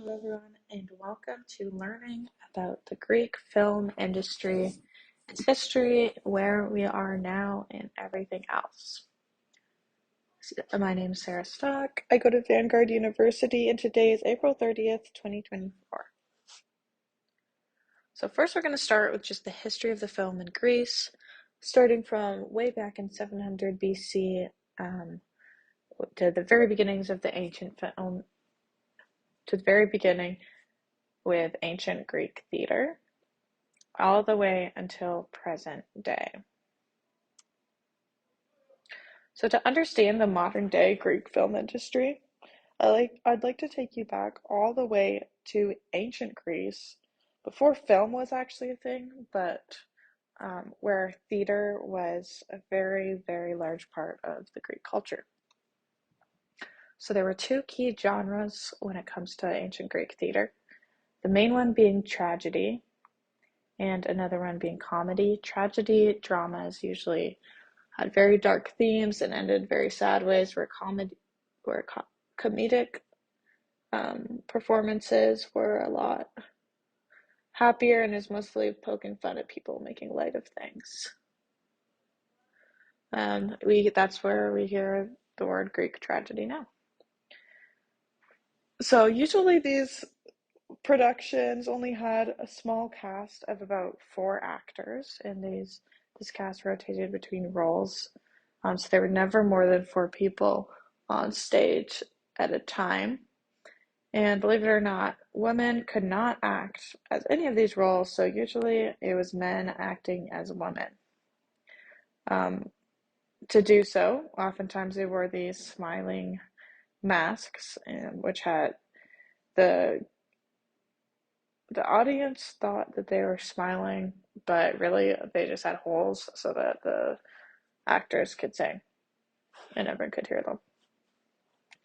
Hello, everyone, and welcome to learning about the Greek film industry, its history, where we are now, and everything else. My name is Sarah Stock. I go to Vanguard University, and today is April 30th, 2024. So first we're going to start with just the history of the film in Greece, starting from way back in 700 BC to the very beginnings of the ancient film, to the very beginning with ancient Greek theater, all the way until present day. So to understand the modern day Greek film industry, I'd like to take you back all the way to ancient Greece, before film was actually a thing, but where theater was a very, very large part of the Greek culture. So there were two key genres when it comes to ancient Greek theater. The main one being tragedy, and another one being comedy. Tragedy dramas usually had very dark themes and ended very sad ways, where comedic performances were a lot happier and is mostly poking fun at people making light of things. That's where we hear the word Greek tragedy now. So usually these productions only had a small cast of about 4 actors, and this cast rotated between roles. So there were never more than 4 people on stage at a time. And believe it or not, women could not act as any of these roles, so usually it was men acting as women. To do so, oftentimes they wore these smiling masks, which had the audience thought that they were smiling, but really they just had holes so that the actors could sing and everyone could hear them.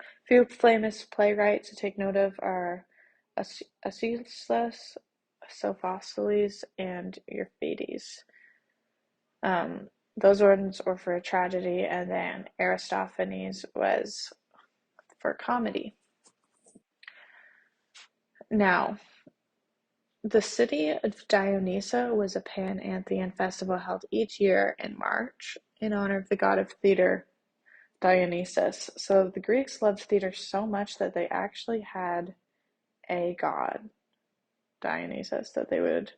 A few famous playwrights to take note of are Aeschylus, Sophocles, and Euripides. Those ones were for tragedy, and then Aristophanes was for comedy. Now, the city of Dionysia was a pantheon festival held each year in March in honor of the god of theater, Dionysus. So the Greeks loved theater so much that they actually had a god, Dionysus, that they would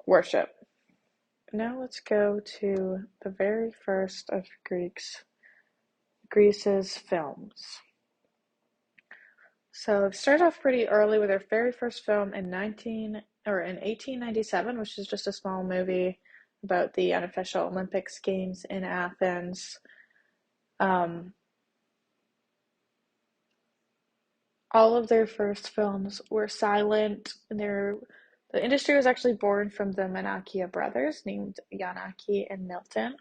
worship. Now let's go to the very first of Greece's films. So it started off pretty early with their very first film in 1897, which is just a small movie about the unofficial Olympics games in Athens. All of their first films were silent. The industry was actually born from the Menachia brothers, named Yanaki and Milton.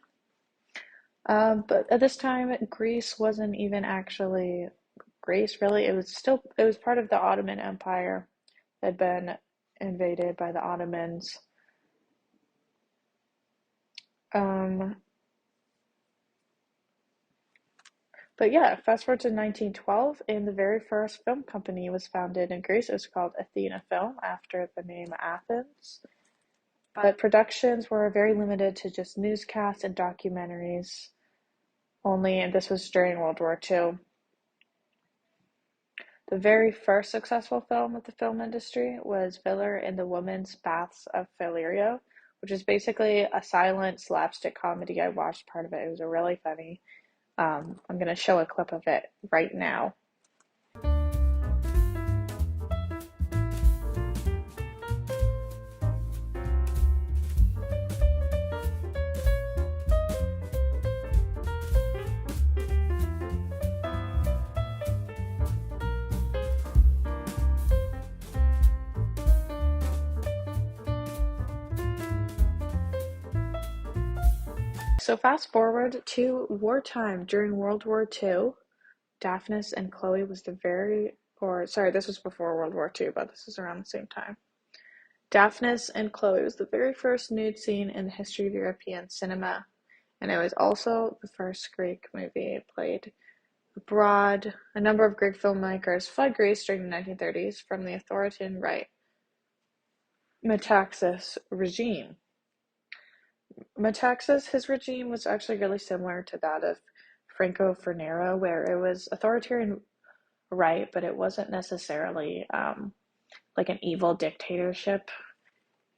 But at this time, Greece wasn't even actually Greece, really. It was part of the Ottoman Empire that had been invaded by the Ottomans. But yeah, fast forward to 1912, and the very first film company was founded in Greece. It was called Athena Film, after the name Athens. But productions were very limited to just newscasts and documentaries only, and this was during World War II. The very first successful film of the film industry was Viller in the Women's Baths of Philario, which is basically a silent slapstick comedy. I watched part of it. It was really funny. I'm going to show a clip of it right now. So fast forward to wartime. During World War II, Daphnis and Chloe was this was before World War II, but this is around the same time. Daphnis and Chloe was the very first nude scene in the history of European cinema, and it was also the first Greek movie played a number of Greek filmmakers fled Greece during the 1930s from the authoritarian right Metaxas regime. Metaxas, his regime was actually really similar to that of Franco Fernero, where it was authoritarian right, but it wasn't necessarily like an evil dictatorship.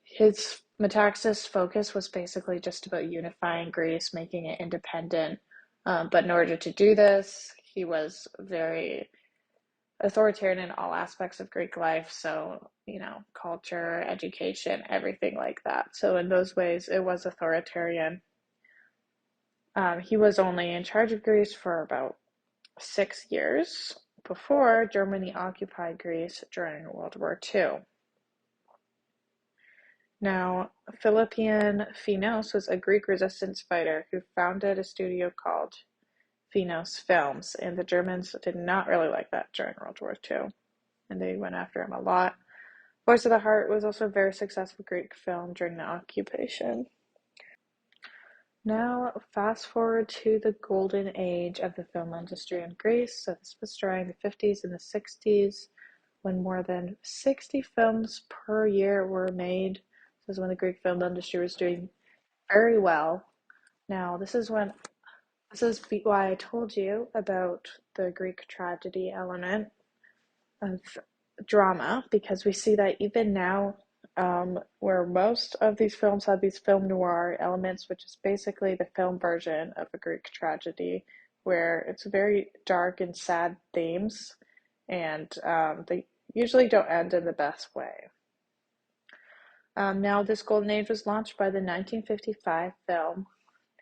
His Metaxas focus was basically just about unifying Greece, making it independent. But in order to do this, he was very authoritarian in all aspects of Greek life. So, culture, education, everything like that. So, in those ways, it was authoritarian. He was only in charge of Greece for about 6 years before Germany occupied Greece during World War II. Now, Philippian Finos was a Greek resistance fighter who founded a studio called Finos Films, and the Germans did not really like that during World War II, and they went after him a lot. Voice of the Heart was also a very successful Greek film during the occupation. Now, fast forward to the golden age of the film industry in Greece. So this was during the 50s and the 60s, when more than 60 films per year were made. This is when the Greek film industry was doing very well. Now, this is why I told you about the Greek tragedy element of drama, because we see that even now, where most of these films have these film noir elements, which is basically the film version of a Greek tragedy, where it's very dark and sad themes, and they usually don't end in the best way. Now, this golden age was launched by the 1955 film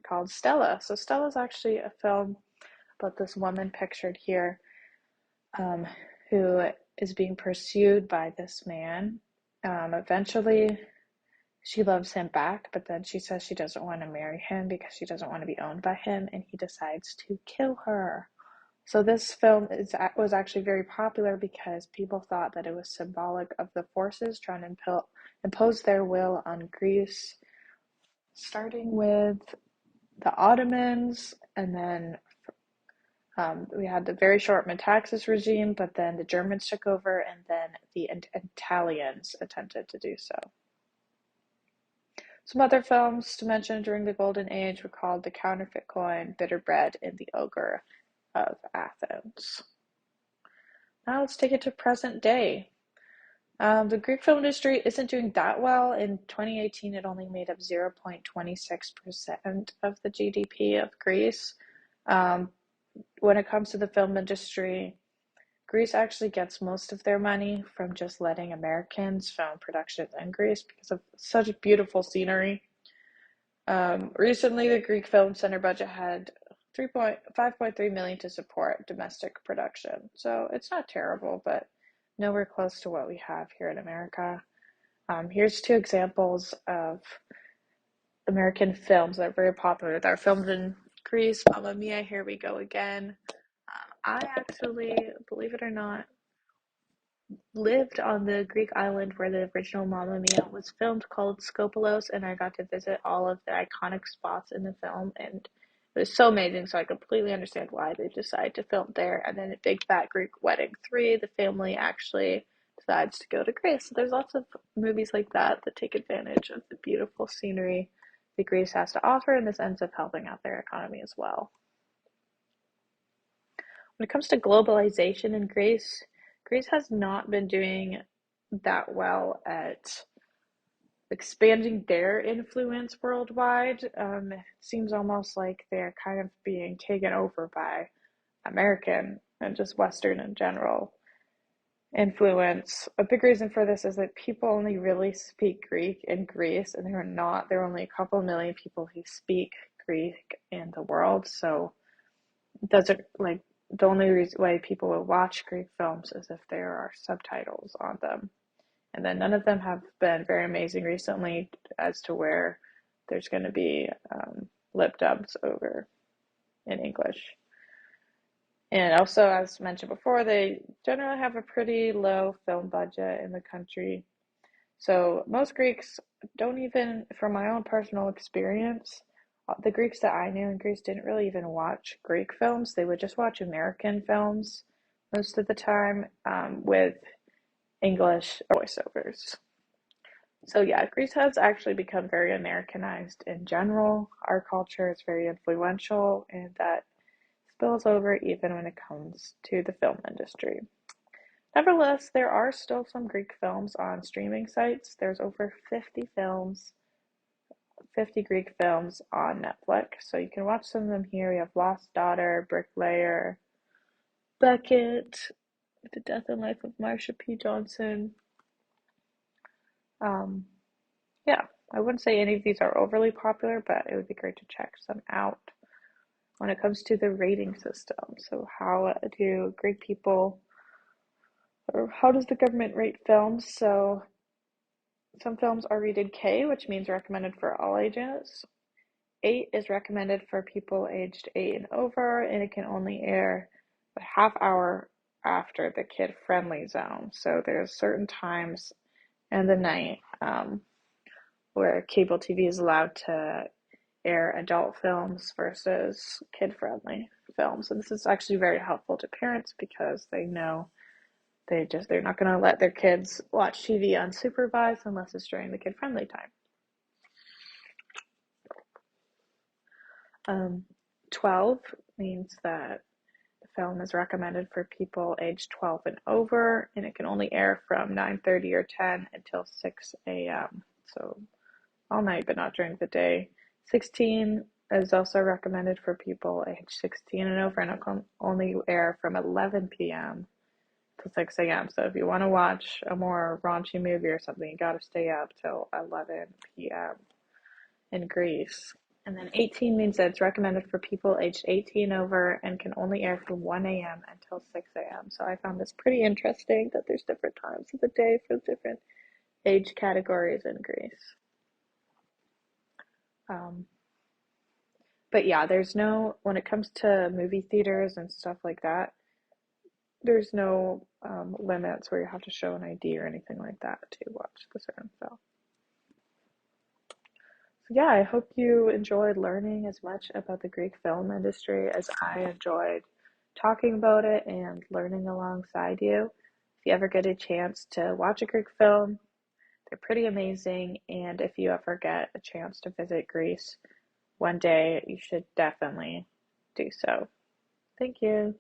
called Stella. So, Stella is actually a film about this woman pictured here, um, who is being pursued by this man. Eventually, she loves him back, but then she says she doesn't want to marry him because she doesn't want to be owned by him, and he decides to kill her. So this film was actually very popular because people thought that it was symbolic of the forces trying to impose their will on Greece, starting with the Ottomans, and then we had the very short Metaxas regime, but then the Germans took over, and then the Italians attempted to do so. Some other films to mention during the Golden Age were called The Counterfeit Coin, Bitter Bread, and The Ogre of Athens. Now let's take it to present day. The Greek film industry isn't doing that well. In 2018, it only made up 0.26% of the GDP of Greece. When it comes to the film industry, Greece actually gets most of their money from just letting Americans film productions in Greece because of such beautiful scenery. Recently, the Greek Film Center budget had 5.3 million to support domestic production. So it's not terrible, but nowhere close to what we have here in America. Here's two examples of American films that are very popular that are filmed in Greece. Mamma Mia, Here We Go Again. I actually, believe it or not, lived on the Greek island where the original Mamma Mia was filmed, called Skopelos, and I got to visit all of the iconic spots in the film, and it was so amazing. So I completely understand why they decided to film there. And then Big Fat Greek Wedding 3, the family actually decides to go to Greece. So there's lots of movies like that that take advantage of the beautiful scenery that Greece has to offer, and this ends up helping out their economy as well. When it comes to globalization in Greece, Greece has not been doing that well at expanding their influence worldwide. It seems almost like they're kind of being taken over by American and just Western in general influence. A big reason for this is that people only really speak Greek in Greece, and there are only a couple million people who speak Greek in the world. So doesn't like the only way people will watch Greek films is if there are subtitles on them. And then none of them have been very amazing recently as to where there's going to be lip dubs over in English. And also, as mentioned before, they generally have a pretty low film budget in the country. So most Greeks don't even, from my own personal experience, the Greeks that I knew in Greece didn't really even watch Greek films. They would just watch American films most of the time, with English voiceovers. So yeah, Greece has actually become very Americanized in general. Our culture is very influential, and that spills over even when it comes to the film industry. Nevertheless, there are still some Greek films on streaming sites. There's over 50 Greek films on Netflix. So you can watch some of them here. We have Lost Daughter, Bricklayer, Beckett, The Death and Life of Marsha P. Johnson. Um, yeah, I wouldn't say any of these are overly popular, but it would be great to check some out when it comes to the rating system. So how do Greek people, or how does the government rate films? So some films are rated K, which means recommended for all ages. 8 is recommended for people aged 8 and over, and it can only air a half hour after the kid-friendly zone. So there's certain times in the night, where cable TV is allowed to air adult films versus kid-friendly films. And this is actually very helpful to parents because they know they're not going to let their kids watch TV unsupervised unless it's during the kid-friendly time. 12 means that the film is recommended for people aged 12 and over, and it can only air from 9:30 or 10 until 6 a.m. So all night, but not during the day. 16 is also recommended for people aged 16 and over, and it can only air from 11 p.m. to 6 a.m. So if you want to watch a more raunchy movie or something, you got to stay up till 11 p.m. in Greece. And then 18 means that it's recommended for people aged 18 over and can only air from 1 a.m. until 6 a.m. So I found this pretty interesting that there's different times of the day for different age categories in Greece. Um, but yeah, when it comes to movie theaters and stuff like that, there's no limits where you have to show an ID or anything like that to watch the certain film. So yeah, I hope you enjoyed learning as much about the Greek film industry as I enjoyed talking about it and learning alongside you. If you ever get a chance to watch a Greek film, they're pretty amazing. And if you ever get a chance to visit Greece one day, you should definitely do so. Thank you.